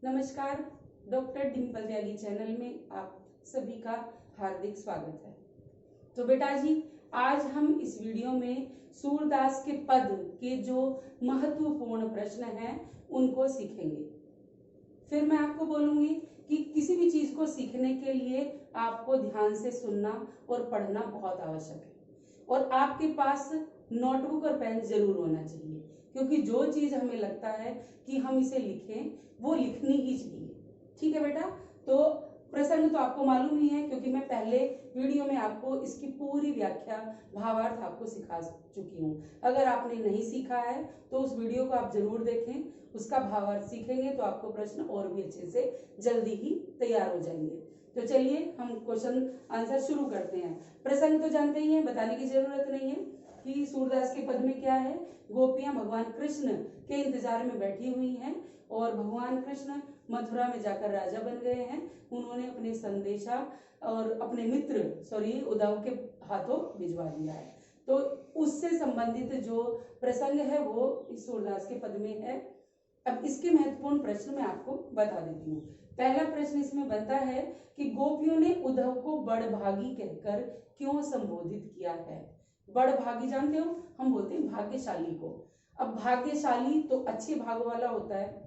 नमस्कार, डॉक्टर डिम्पल दयाली चैनल में आप सभी का हार्दिक स्वागत है। तो बेटा जी, आज हम इस वीडियो में सूरदास के पद के जो महत्वपूर्ण प्रश्न हैं उनको सीखेंगे। फिर मैं आपको बोलूंगी कि किसी भी चीज को सीखने के लिए आपको ध्यान से सुनना और पढ़ना बहुत आवश्यक है, और आपके पास नोटबुक और पेन जरूर होना चाहिए, क्योंकि जो चीज हमें लगता है कि हम इसे लिखें वो लिखनी ही चाहिए। ठीक है बेटा। तो प्रसंग तो आपको मालूम ही है, क्योंकि मैं पहले वीडियो में आपको इसकी पूरी व्याख्या भावार्थ आपको सिखा चुकी हूँ। अगर आपने नहीं सीखा है तो उस वीडियो को आप जरूर देखें, उसका भावार्थ सीखेंगे तो आपको प्रश्न और भी अच्छे से जल्दी ही तैयार हो जाएंगे। तो चलिए हम क्वेश्चन आंसर शुरू करते हैं। प्रसंग तो जानते ही हैं, बताने की जरूरत नहीं है कि सूरदास के पद में क्या है। गोपियां भगवान कृष्ण के इंतजार में बैठी हुई हैं और भगवान कृष्ण मथुरा में जाकर राजा बन गए हैं। उन्होंने अपने संदेशा और अपने मित्र उद्धव के हाथों भिजवा दिया है। तो उससे संबंधित जो प्रसंग है वो इस सूरदास के पद में है। अब इसके महत्वपूर्ण प्रश्न मैं आपको बता देती हूँ। पहला प्रश्न इसमें बनता है कि गोपियों ने उद्धव को बड़भागी कहकर क्यों संबोधित किया है। बड़भागी जानते हो, हम बोलते हैं भाग्यशाली को। अब भाग्यशाली तो अच्छे भाग वाला होता है।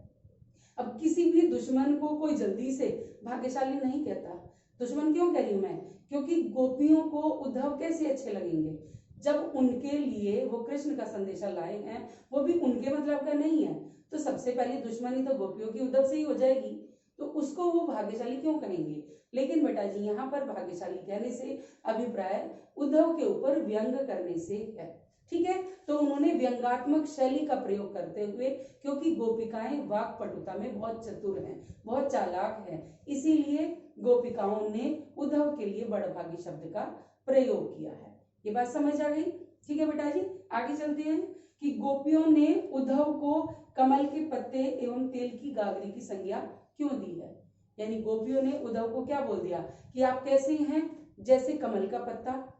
अब किसी भी दुश्मन को कोई जल्दी से भाग्यशाली नहीं कहता। दुश्मन क्यों कह रही हूं मैं, क्योंकि गोपियों को उद्धव कैसे अच्छे लगेंगे जब उनके लिए वो कृष्ण का संदेशा लाए हैं, वो भी उनके मतलब का नहीं है। तो सबसे पहले दुश्मनी तो गोपियों की उद्धव से ही हो जाएगी, तो उसको वो भाग्यशाली क्यों कहेंगे। लेकिन बेटा जी, यहाँ पर भाग्यशाली कहने से अभिप्राय उद्धव के ऊपर व्यंग करने से है। ठीक है। तो उन्होंने व्यंगात्मक शैली का प्रयोग करते हुए, क्योंकि गोपिकाएं वाक्पटुता में बहुत चतुर हैं, बहुत चालाक हैं, इसीलिए गोपिकाओं ने उद्धव के लिए बड़भागी शब्द का प्रयोग किया है। ये बात समझ आ गई। ठीक है बेटा जी, आगे चलते हैं कि गोपियों ने उद्धव को कमल के पत्ते एवं तेल की गागरी की संज्ञा क्यों दी है। यानी गोपियों ने उद्धव को क्या बोल दिया कि आप कैसे हैं जैसे कमल का पत्ता,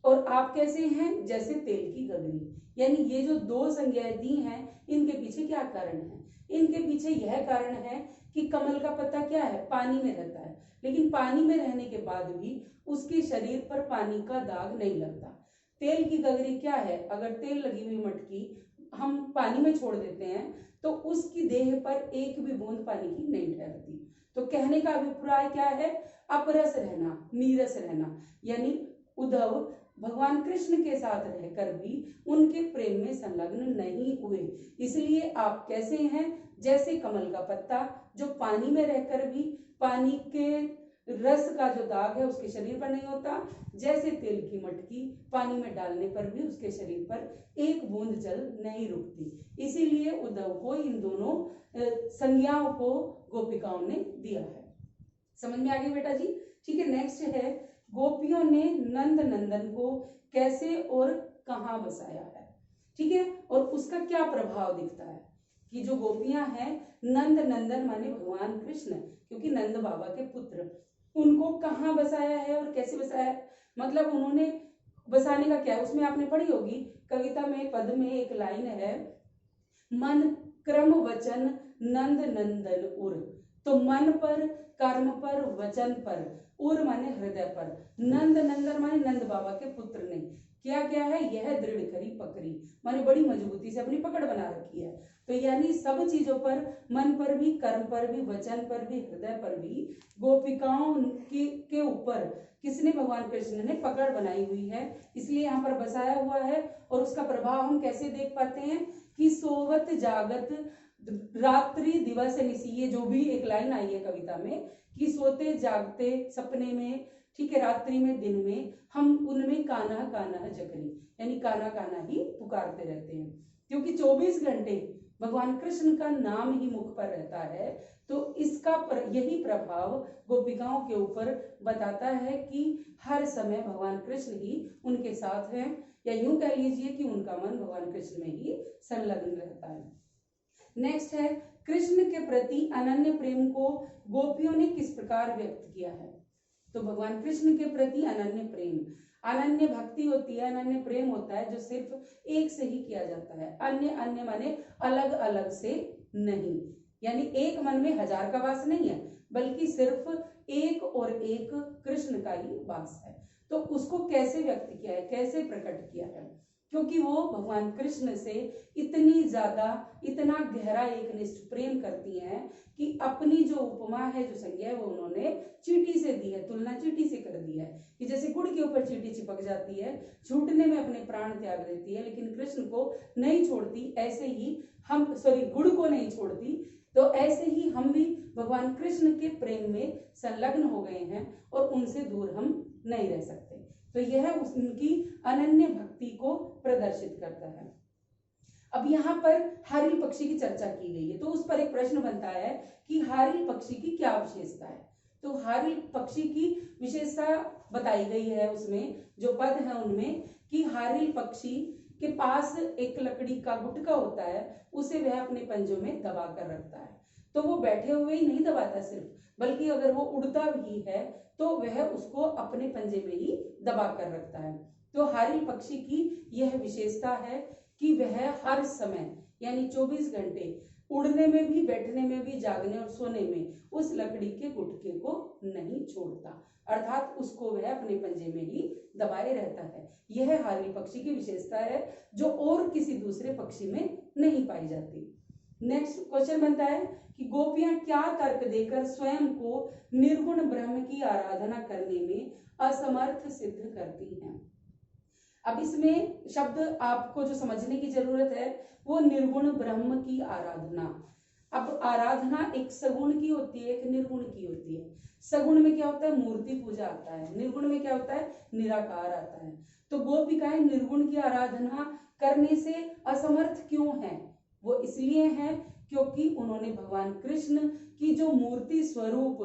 और आप कैसे हैं जैसे तेल की गगरी। यानी ये जो दो संज्ञाएं दी हैं, इनके पीछे क्या कारण है। इनके पीछे यह कारण है कि कमल का पत्ता क्या है, पानी में रहता है, लेकिन पानी में रहने के बाद भी उसके शरीर पर पानी का दाग नहीं लगता। तेल की गगरी क्या है, अगर तेल लगी हुई मटकी हम पानी में छोड़ देते हैं तो उसकी देह पर एक भी बूंद पानी की नहीं ठहरती। तो कहने का अभिप्राय क्या है, अपरस रहना, नीरस रहना। यानी उद्धव भगवान कृष्ण के साथ रहकर भी उनके प्रेम में संलग्न नहीं हुए, इसलिए आप कैसे हैं जैसे कमल का पत्ता, जो पानी में रहकर भी पानी के रस का जो दाग है उसके शरीर पर नहीं होता, जैसे तेल की मटकी पानी में डालने पर भी उसके शरीर पर एक बूंद जल नहीं रुकती। इसीलिए उद्धव को इन दोनों संज्ञाओं को गोपिकाओं ने दिया है। समझ में आ गई बेटा जी। ठीक है, नेक्स्ट है गोपियों ने नंद नंदन को कैसे और कहां बसाया है। ठीक है, और उसका क्या प्रभाव दिखता है कि जो गोपियां हैं, नंद नंदन माने भगवान कृष्ण, क्योंकि नंद बाबा के पुत्र, उनको कहां बसाया है और कैसे बसाया है। मतलब उन्होंने बसाने का क्या है, उसमें आपने पढ़ी होगी कविता में, पद में एक लाइन है, मन क्रम वचन नंद नंदन उर। तो मन पर, कर्म पर, वचन पर, उर माने हृदय पर, नंद नंदन माने नंद बाबा के पुत्र ने क्या क्या है, यह दृढ़ करी पकड़ी, माने बड़ी मजबूती से अपनी पकड़ बना रखी है। तो यानी सब चीजों पर, मन पर भी, कर्म पर भी, वचन पर भी, हृदय पर भी गोपिकाओं के ऊपर किसने, भगवान कृष्ण ने पकड़ बनाई हुई है, इसलिए यहाँ पर बसाया हुआ है। और उसका प्रभाव हम कैसे देख पाते हैं कि सोवत जागत रात्रि दिवस निसी, ये जो भी एक लाइन आई है कविता में कि सोते जागते सपने में, ठीक है, रात्रि में, दिन में, हम उनमें कान्हा कान्हा जकरी, यानी कान्हा कान्हा ही पुकारते रहते हैं, क्योंकि 24 घंटे भगवान कृष्ण का नाम ही मुख पर रहता है। तो इसका यही प्रभाव गोपिकाओं के ऊपर बताता है कि हर समय भगवान कृष्ण ही उनके साथ हैं, या यूं कह लीजिए कि उनका मन भगवान कृष्ण में ही संलग्न रहता है। नेक्स्ट है कृष्ण के प्रति अनन्य प्रेम को गोपियों ने किस प्रकार व्यक्त किया है। तो भगवान कृष्ण के प्रति अनन्य प्रेम, अनन्य भक्ति होती है, अनन्य प्रेम होता है जो सिर्फ एक से ही किया जाता है। अन्य अन्य माने अलग अलग से नहीं। यानी एक मन में हजार का वास नहीं है, बल्कि सिर्फ एक और एक कृष्ण का ही वास है। तो उसको कैसे व्यक्त किया है, कैसे प्रकट किया है? क्योंकि वो भगवान कृष्ण से इतनी ज्यादा, इतना गहरा एकनिष्ठ प्रेम करती हैं कि अपनी जो उपमा है, जो संज्ञा है, वो उन्होंने चींटी से दी है, तुलना चींटी से कर दी है कि जैसे गुड़ के ऊपर चींटी चिपक जाती है, छूटने में अपने प्राण त्याग देती है, लेकिन कृष्ण को नहीं छोड़ती, ऐसे ही हम, गुड़ को नहीं छोड़ती, तो ऐसे ही हम भी भगवान कृष्ण के प्रेम में संलग्न हो गए हैं और उनसे दूर हम नहीं रह सकते। तो यह उनकी अनन्य भक्ति को प्रदर्शित करता है। अब यहाँ पर हारिल पक्षी की चर्चा की गई है, तो उस पर एक प्रश्न बनता है कि हारिल पक्षी की क्या विशेषता है? तो हारिल पक्षी की विशेषता बताई गई है उसमें, जो पद है उनमें, कि हारिल पक्षी के पास एक लकड़ी का गुटका होता है, उसे वह अपने पंजों में दबा कर रखता है। तो वो बैठे हुए ही नहीं दबाता सिर्फ, बल्कि अगर वो उड़ता भी है तो वह उसको अपने पंजे में ही दबा कर रखता है। तो हारिल पक्षी की यह विशेषता है कि वह हर समय, यानी 24 घंटे, उड़ने में भी, बैठने में भी, जागने और सोने में उस लकड़ी के गुटके को नहीं छोड़ता, अर्थात उसको वह अपने पंजे में ही दबाए रहता है। यह हारिल पक्षी की विशेषता है जो और किसी दूसरे पक्षी में नहीं पाई जाती। नेक्स्ट क्वेश्चन बनता है कि गोपियां क्या तर्क देकर स्वयं को निर्गुण ब्रह्म की आराधना करने में असमर्थ सिद्ध करती हैं? अब इसमें शब्द आपको जो समझने की जरूरत है वो निर्गुण ब्रह्म की आराधना। अब आराधना एक सगुण की होती है, एक निर्गुण की होती है। सगुण में क्या होता है? मूर्ति पूजा आता है। निर्गुण में क्या होता है? निराकार आता है। तो गोपिकाएं निर्गुण की आराधना करने से असमर्थ क्यों हैं? वो इसलिए हैं क्योंकि उन्होंने भगवान कृष्ण की जो मूर्ति स्वरूप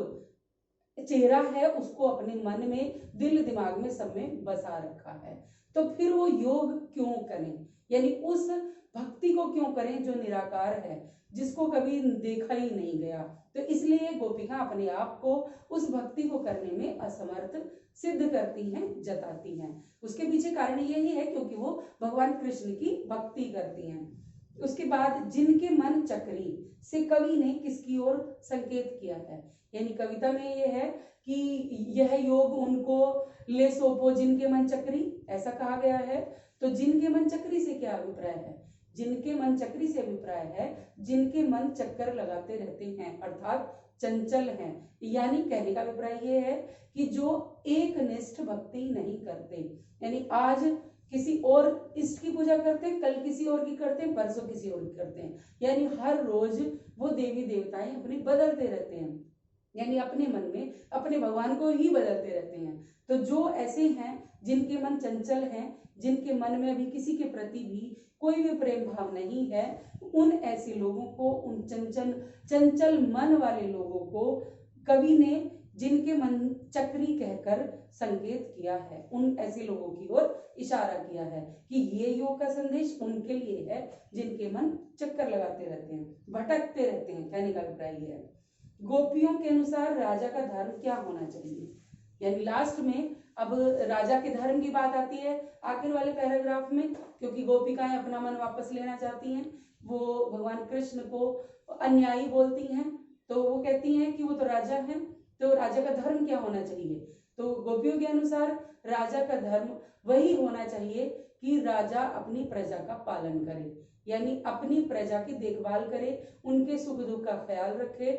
चेहरा है उसको अपने मन में, दिल दिमाग में, सब में बसा रखा है। तो फिर वो योग क्यों करें, यानी उस भक्ति को क्यों करें जो निराकार है, जिसको कभी देखा ही नहीं गया? तो इसलिए गोपिका अपने आप को उस भक्ति को करने में असमर्थ सिद्ध करती हैं, जताती हैं। उसके पीछे कारण यही है क्योंकि वो भगवान कृष्ण की भक्ति करती हैं। उसके बाद जिनके मन चक्री से कवि ने किसकी ओर संकेत किया है, यानी कविता में यह है कि यह योग उनको ले सौंपो जिनके मन चक्री, ऐसा कहा गया है। तो जिनके मन चक्री से क्या अभिप्राय है? जिनके मन चक्री से अभिप्राय है जिनके मन चक्कर लगाते रहते हैं, अर्थात चंचल हैं। यानी कहने का अभिप्राय यह है कि जो एक निष्ठ भक्ति नहीं करते, यानी आज किसी और इष्ट की पूजा करते हैं, कल किसी और की करते हैं, परसों किसी और की करते हैं, यानी हर रोज वो देवी देवताएं अपने बदलते रहते हैं, यानी अपने मन में अपने भगवान को ही बदलते रहते हैं। तो जो ऐसे हैं जिनके मन चंचल हैं, जिनके मन में अभी किसी के प्रति भी कोई भी प्रेम भाव नहीं है, उन ऐसे लोगों को, उन चंचल मन वाले लोगों को कवि ने जिनके मन चक्री कहकर संकेत किया है, उन ऐसे लोगों की ओर इशारा किया है कि ये योग का संदेश उनके लिए है जिनके मन चक्कर लगाते रहते हैं, भटकते रहते हैं। कहने का अभिप्राय यह है। गोपियों के अनुसार राजा का धर्म क्या होना चाहिए, यानी लास्ट में अब राजा के धर्म की बात आती है आखिर वाले पैराग्राफ में, क्योंकि गोपिकाएं अपना मन वापस लेना चाहती हैं। वो भगवान कृष्ण को अन्यायी बोलती हैं, तो वो कहती हैं कि वो तो राजा हैं, तो राजा का धर्म क्या होना चाहिए? तो गोपियों के अनुसार राजा का धर्म वही होना चाहिए कि राजा अपनी प्रजा का पालन करे, यानी अपनी प्रजा की देखभाल करे, उनके सुख दुख का ख्याल रखे,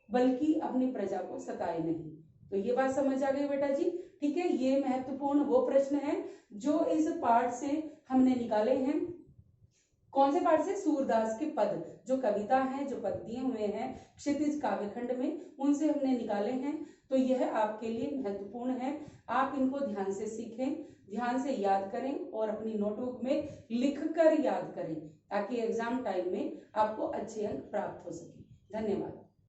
बल्कि अपनी प्रजा को सताए नहीं। तो ये बात समझ आ गई बेटा जी? ठीक है, ये महत्वपूर्ण वो प्रश्न है जो इस पाठ से हमने निकाले हैं। कौन से पाठ से? सूरदास के पद, जो कविता है, जो पद दिए हुए हैं क्षितिज काव्यखंड में, उनसे हमने निकाले हैं। तो यह आपके लिए महत्वपूर्ण है, आप इनको ध्यान से सीखें, ध्यान से याद करें और अपनी नोटबुक में लिखकर याद करें, ताकि एग्जाम टाइम में आपको अच्छे अंक प्राप्त हो सके। धन्यवाद।